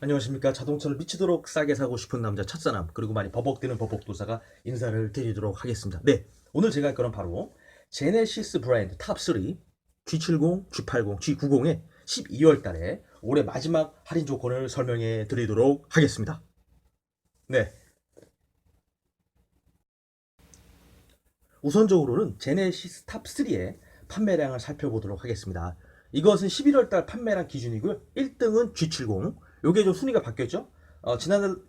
안녕하십니까. 자동차를 미치도록 싸게 사고 싶은 남자 첫사람, 그리고 많이 버벅대는 버벅도사가 인사를 드리도록 하겠습니다. 네, 오늘 제가 할 거는 바로 제네시스 브랜드 탑3 G70, G80, G90의 12월 달에 올해 마지막 할인 조건을 설명해 드리도록 하겠습니다. 네, 우선적으로는 제네시스 탑3의 판매량을 살펴보도록 하겠습니다. 이것은 11월 달 판매량 기준이고요. 1등은 G70. 요게 좀 순위가 바뀌었죠?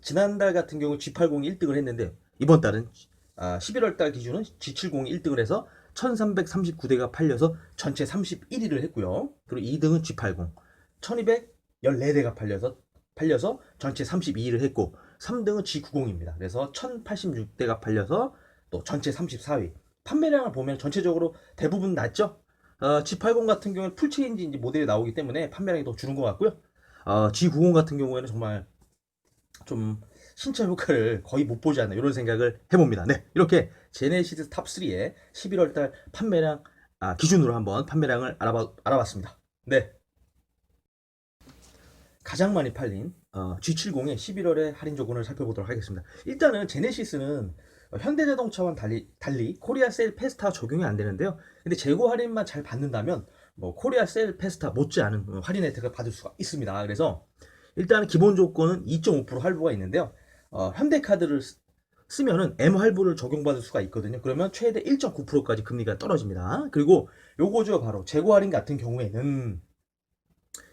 지난달 같은 경우 G80이 1등을 했는데 이번 달은 11월 달 기준은 G70이 1등을 해서 1339대가 팔려서 전체 31위를 했고요. 그리고 2등은 G80 1214대가 팔려서 전체 32위를 했고 3등은 G90입니다. 그래서 1086대가 팔려서 또 전체 34위. 판매량을 보면 전체적으로 대부분 낮죠. G80 같은 경우는 풀체인지 이제 모델이 나오기 때문에 판매량이 더 주는 것 같고요. G90 같은 경우에는 정말 좀 신차 효과를 거의 못 보지 않나 이런 생각을 해봅니다. 네, 이렇게 제네시스 탑3의 11월달 판매량 기준으로 한번 판매량을 알아봤습니다. 네, 가장 많이 팔린 G70의 11월의 할인 조건을 살펴보도록 하겠습니다. 일단은 제네시스는 현대자동차와는 달리 코리아 세일 페스타 적용이 안 되는데요. 근데 재고 할인만 잘 받는다면 뭐 코리아 세일 페스타 못지않은 할인 혜택을 받을 수가 있습니다. 그래서 일단 기본 조건은 2.5% 할부가 있는데요. 현대카드를 쓰면은 M 할부를 적용받을 수가 있거든요. 그러면 최대 1.9%까지 금리가 떨어집니다. 그리고 요거죠, 바로 재고 할인 같은 경우에는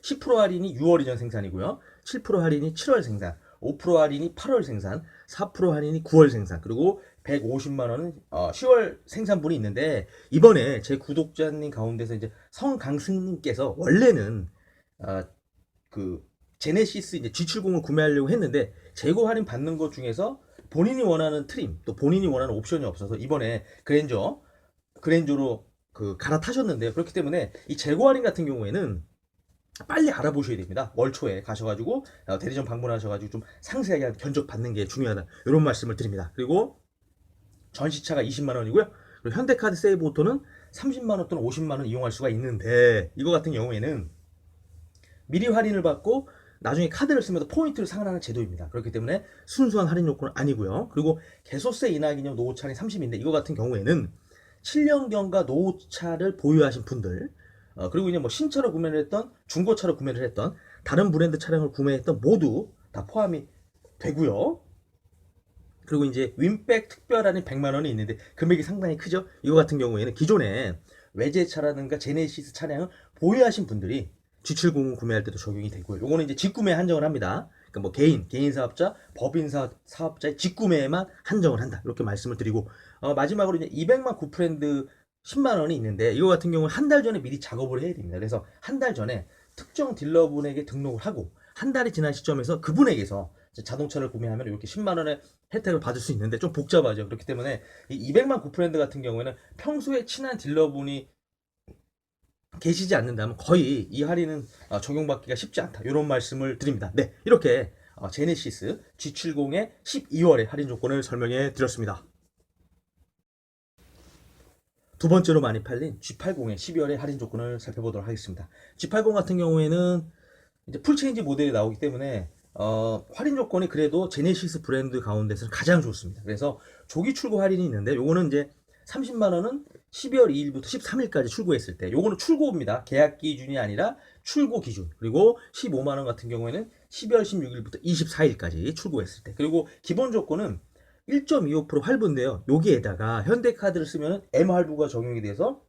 10% 할인이 6월 이전 생산이고요. 7% 할인이 7월 생산, 5% 할인이 8월 생산, 4% 할인이 9월 생산, 그리고 150만 원은 10월 생산분이 있는데 이번에 제 구독자님 가운데서 이제 성강승님께서 원래는 어, 그 제네시스 이제 G70을 구매하려고 했는데 재고 할인 받는 것 중에서 본인이 원하는 트림 또 본인이 원하는 옵션이 없어서 이번에 그랜저로 그 갈아타셨는데요. 그렇기 때문에 이 재고 할인 같은 경우에는 빨리 알아보셔야 됩니다. 월 초에 가셔가지고 대리점 방문하셔가지고 좀 상세하게 견적 받는 게 중요하다. 이런 말씀을 드립니다. 그리고 전시차가 20만 원이고요. 그리고 현대카드 세이브 오토는 30만 원 또는 50만 원 이용할 수가 있는데 이거 같은 경우에는 미리 할인을 받고 나중에 카드를 쓰면서 포인트를 상환하는 제도입니다. 그렇기 때문에 순수한 할인 요건은 아니고요. 그리고 개소세 인하 기념 노후차는 30인데 이거 같은 경우에는 7년경과 노후차를 보유하신 분들 그리고 이제 뭐 신차로 구매를 했던 중고차로 구매를 했던 다른 브랜드 차량을 구매했던 모두 다 포함이 되고요. 그리고 이제 윈백 특별 할인 100만 원이 있는데 금액이 상당히 크죠. 이거 같은 경우에는 기존에 외제차라든가 제네시스 차량을 보유하신 분들이 G70 구매할 때도 적용이 되고요. 요거는 이제 직구매 한정을 합니다. 그러니까 뭐 개인 사업자, 법인 사업자의 직구매에만 한정을 한다. 이렇게 말씀을 드리고 마지막으로 이제 200만 구프렌드 10만 원이 있는데 이거 같은 경우는 한 달 전에 미리 작업을 해야 됩니다. 그래서 한 달 전에 특정 딜러분에게 등록을 하고 한 달이 지난 시점에서 그분에게서 자동차를 구매하면 이렇게 10만 원의 혜택을 받을 수 있는데 좀 복잡하죠. 그렇기 때문에 이 200만 구프렌드 같은 경우에는 평소에 친한 딜러분이 계시지 않는다면 거의 이 할인은 적용받기가 쉽지 않다. 이런 말씀을 드립니다. 네, 이렇게 제네시스 G70의 12월의 할인 조건을 설명해 드렸습니다. 두 번째로 많이 팔린 G80의 12월의 할인 조건을 살펴보도록 하겠습니다. G80 같은 경우에는 이제 풀체인지 모델이 나오기 때문에 할인 조건이 그래도 제네시스 브랜드 가운데서는 가장 좋습니다. 그래서 조기 출고 할인이 있는데 요거는 이제 30만 원은 12월 2일부터 13일까지 출고했을 때 요거는 출고입니다. 계약 기준이 아니라 출고 기준. 그리고 15만 원 같은 경우에는 12월 16일부터 24일까지 출고했을 때. 그리고 기본 조건은 1.25% 할부인데요. 여기에다가 현대카드를 쓰면 M 할부가 적용이 돼서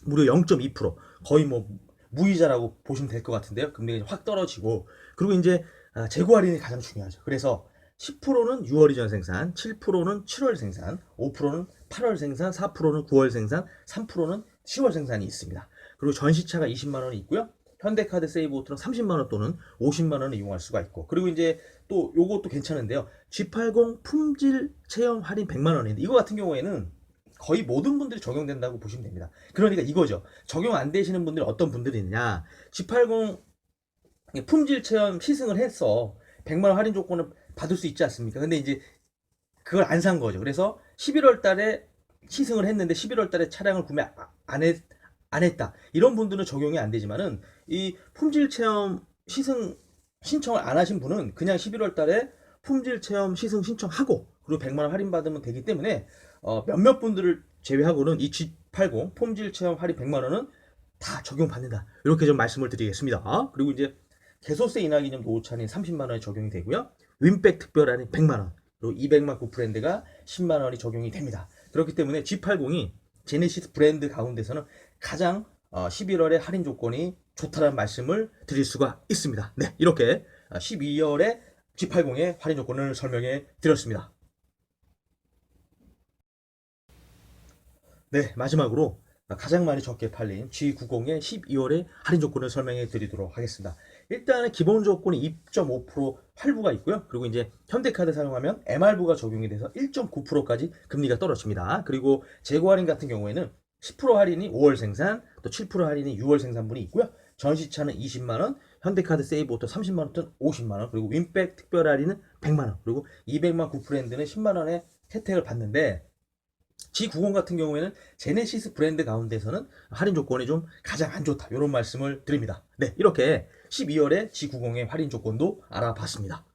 무려 0.2% 거의 뭐 무이자라고 보시면 될 것 같은데요. 금리가 확 떨어지고 그리고 이제 재고 할인이 가장 중요하죠. 그래서 10%는 6월 이전 생산, 7%는 7월 생산, 5%는 8월 생산, 4%는 9월 생산, 3%는 10월 생산이 있습니다. 그리고 전시차가 20만 원이 있고요. 현대카드 세이브 오토는 30만 원 또는 50만 원을 이용할 수가 있고 그리고 이제 또 요것도 괜찮은데요. G80 품질 체험 할인 100만 원인데 이거 같은 경우에는 거의 모든 분들이 적용된다고 보시면 됩니다. 그러니까 이거죠. 적용 안 되시는 분들이 어떤 분들이 있냐. G80 품질 체험 시승을 해서 100만 원 할인 조건을 받을 수 있지 않습니까? 근데 이제 그걸 안 산 거죠. 그래서 11월 달에 시승을 했는데 11월 달에 차량을 구매 안 했다. 이런 분들은 적용이 안 되지만은 이 품질 체험 시승 신청을 안 하신 분은 그냥 11월 달에 품질 체험 시승 신청하고 그리고 100만 원 할인 받으면 되기 때문에 몇몇 분들을 제외하고는 이 G80 품질 체험 할인 100만 원은 다 적용받는다. 이렇게 좀 말씀을 드리겠습니다. 그리고 이제 개소세 인하 기념 노후차는 30만 원이 적용이 되고요. 윈백 특별 할인 100만 원. 그리고 200만 구프랜드가 10만 원이 적용이 됩니다. 그렇기 때문에 G80이 제네시스 브랜드 가운데서는 가장 11월에 할인 조건이 좋다는 말씀을 드릴 수가 있습니다. 네, 이렇게 12월에 G80의 할인 조건을 설명해 드렸습니다. 네, 마지막으로 가장 많이 적게 팔린 G90의 12월의 할인 조건을 설명해 드리도록 하겠습니다. 일단은 기본 조건이 2.5% 할부가 있고요. 그리고 이제 현대카드 사용하면 MR부가 적용이 돼서 1.9%까지 금리가 떨어집니다. 그리고 재고 할인 같은 경우에는 10% 할인이 5월 생산, 또 7% 할인이 6월 생산분이 있고요. 전시차는 20만 원, 현대카드 세이브 오토 30만 원 또는 50만 원, 그리고 윈백 특별 할인은 100만 원, 그리고 200만 구프랜드는 10만 원의 혜택을 받는데 G90 같은 경우에는 제네시스 브랜드 가운데서는 할인 조건이 좀 가장 안 좋다. 이런 말씀을 드립니다. 네, 이렇게 12월에 G90의 할인 조건도 알아봤습니다.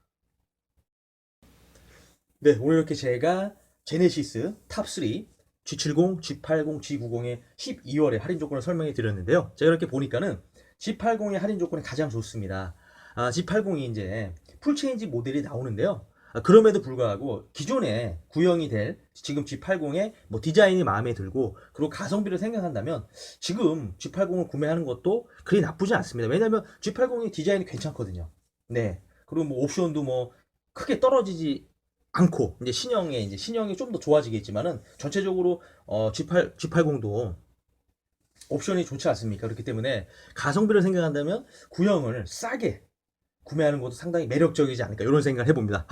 네, 오늘 이렇게 제가 제네시스 탑3 G70, G80, G90의 12월의 할인 조건을 설명해 드렸는데요. 제가 이렇게 보니까는 G80의 할인 조건이 가장 좋습니다. G80이 이제 풀체인지 모델이 나오는데요. 그럼에도 불구하고 기존에 구형이 될 지금 G80의 뭐 디자인이 마음에 들고 그리고 가성비를 생각한다면 지금 G80을 구매하는 것도 그리 나쁘지 않습니다. 왜냐하면 G80의 디자인이 괜찮거든요. 네. 그리고 뭐 옵션도 뭐 크게 떨어지지 않고 이제 신형이 좀 더 좋아지겠지만은 전체적으로 G80도 옵션이 좋지 않습니까? 그렇기 때문에 가성비를 생각한다면 구형을 싸게 구매하는 것도 상당히 매력적이지 않을까 이런 생각을 해봅니다.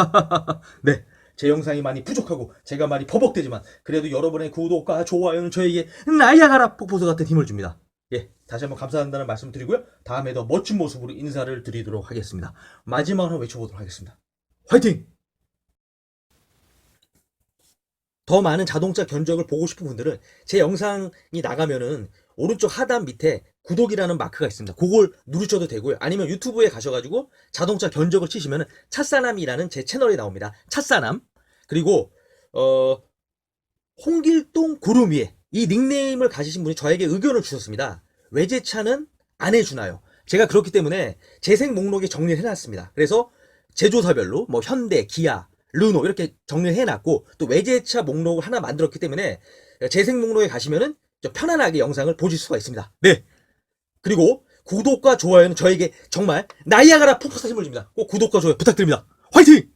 네, 제 영상이 많이 부족하고 제가 많이 버벅대지만 그래도 여러분의 구독과 좋아요는 저에게 나야가라 폭포수 같은 힘을 줍니다. 예, 다시 한번 감사한다는 말씀 드리고요. 다음에 더 멋진 모습으로 인사를 드리도록 하겠습니다. 마지막으로 외쳐보도록 하겠습니다. 화이팅! 더 많은 자동차 견적을 보고 싶은 분들은 제 영상이 나가면은 오른쪽 하단 밑에 구독이라는 마크가 있습니다. 그걸 누르셔도 되고요. 아니면 유튜브에 가셔가지고 자동차 견적을 치시면은 찻사남이라는 제 채널이 나옵니다. 찻사남. 그리고 홍길동 구름 위에 이 닉네임을 가지신 분이 저에게 의견을 주셨습니다. 외제차는 안 해주나요? 제가 그렇기 때문에 재생 목록에 정리를 해놨습니다. 그래서 제조사별로 뭐 현대, 기아, 르노 이렇게 정리를 해놨고 또 외제차 목록을 하나 만들었기 때문에 재생 목록에 가시면은 편안하게 영상을 보실 수가 있습니다. 네. 그리고 구독과 좋아요는 저에게 정말 나이아가라 폭포사 힘을 줍니다. 꼭 구독과 좋아요 부탁드립니다. 화이팅!